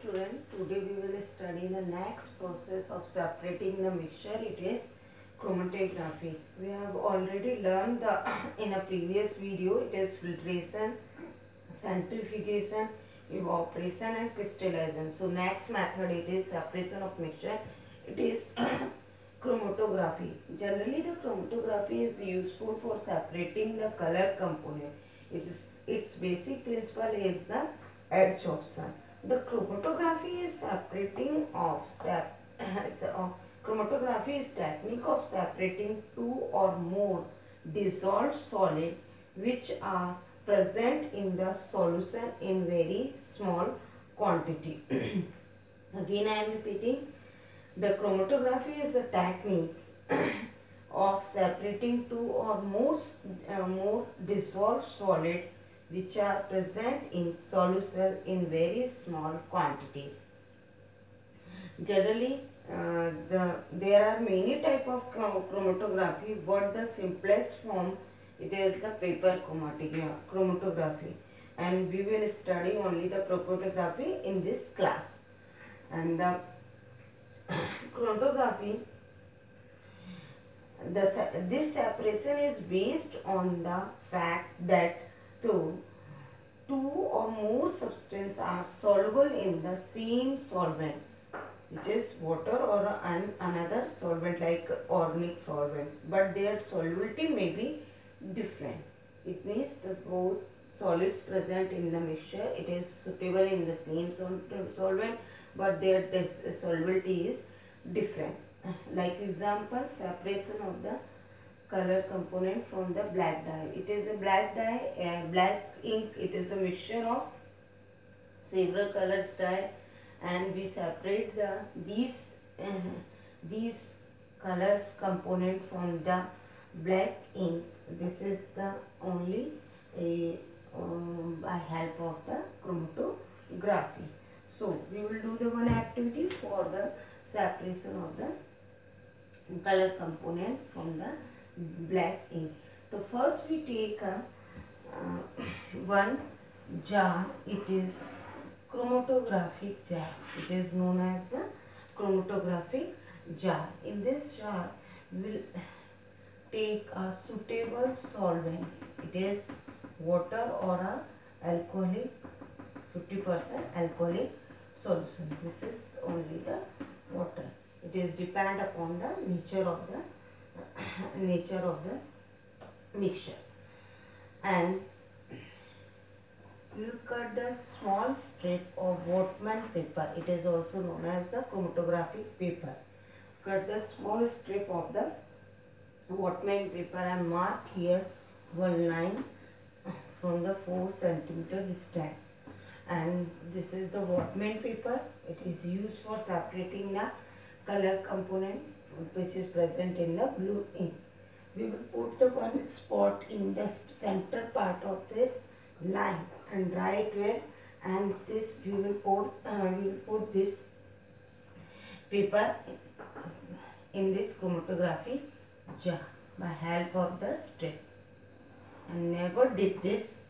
student, today we will study the next process of separating the mixture. It is chromatography. We have already learned the in a previous video. It is filtration, centrifugation, evaporation and crystallization. So next method, it is separation of mixture. It is chromatography. Generally the chromatography is useful for separating the color component. Its basic principle is the adsorption. The chromatography is chromatography is technique of separating two or more dissolved solid which are present in the solution in very small quantity. Again I am repeating, the chromatography is a technique of separating two or more dissolved solid which are present in solution in very small quantities. Generally, there are many type of chromatography, but the simplest form, it is the paper chromatography, and we will study only the chromatography in this class. And the chromatography, this separation is based on the fact that two or more substances are soluble in the same solvent, which is water or another solvent like organic solvents, but their solubility may be different. It means the both solids present in the mixture, it is suitable in the same solvent, but their solubility is different. Like example, separation of the color component from the black dye. It is a black dye, black ink. It is a mixture of several colors dye, and we separate these colors component from the black ink. This is the only by help of the chromatography. So we will do the one activity for the separation of the color component from the black ink. So first we take one jar. It is chromatographic jar. It is known as the chromatographic jar. In this jar we will take a suitable solvent. It is water or a alcoholic 50% alcoholic solution. This is only the water. It is depend upon the nature of the mixture. And you cut the small strip of Whatman paper. It is also known as the chromatographic paper. Cut the small strip of the Whatman paper and mark here one line from the 4 cm distance. And this is the Whatman paper. It is used for separating the color component which is present in the blue ink. We will put the one spot in the center part of this line and write where, and this we will put this paper in this chromatography jar by help of the strip, and never dip this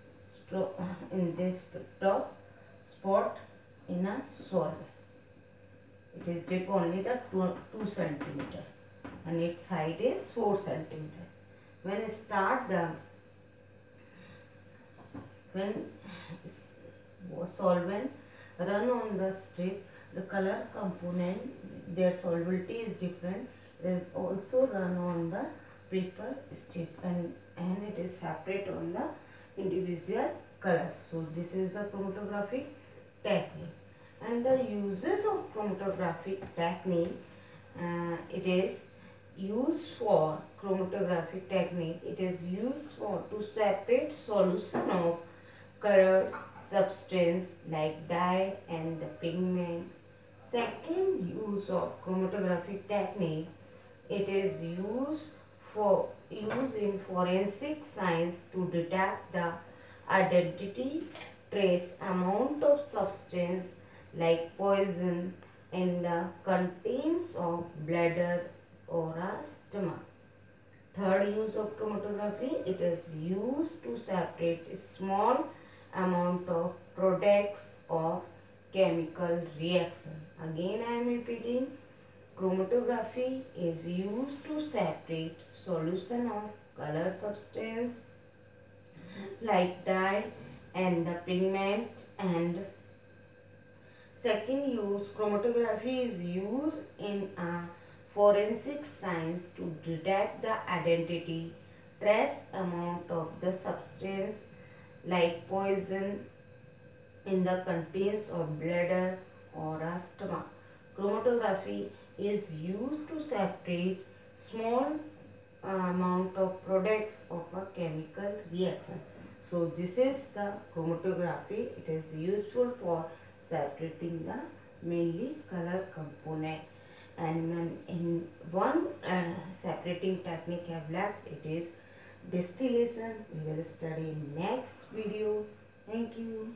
in this top spot in a solvent. It is dip only the 2 cm and its height is 4 cm. When solvent run on the strip, the color component, their solubility is different. It is also run on the paper strip and it is separate on the individual colors. So this is the chromatographic technique. And the uses of chromatographic technique, it is used for chromatographic technique. It is used for to separate solution of colored substance like dye and the pigment. Second use of chromatographic technique, it is used in forensic science to detect the identity, trace amount of substance like poison in the contents of bladder or a stomach. Third use of chromatography, it is used to separate a small amount of products of chemical reaction. Again I am repeating, chromatography is used to separate solution of color substance like dye and the pigment. And second use, chromatography is used in a forensic science to detect the identity, trace amount of the substance like poison in the contents of bladder or a stomach. Chromatography is used to separate small amount of products of a chemical reaction. So this is the chromatography. It is useful for separating the mainly color component. And then in one separating technique I have left, it is distillation. We will study in next video. Thank you.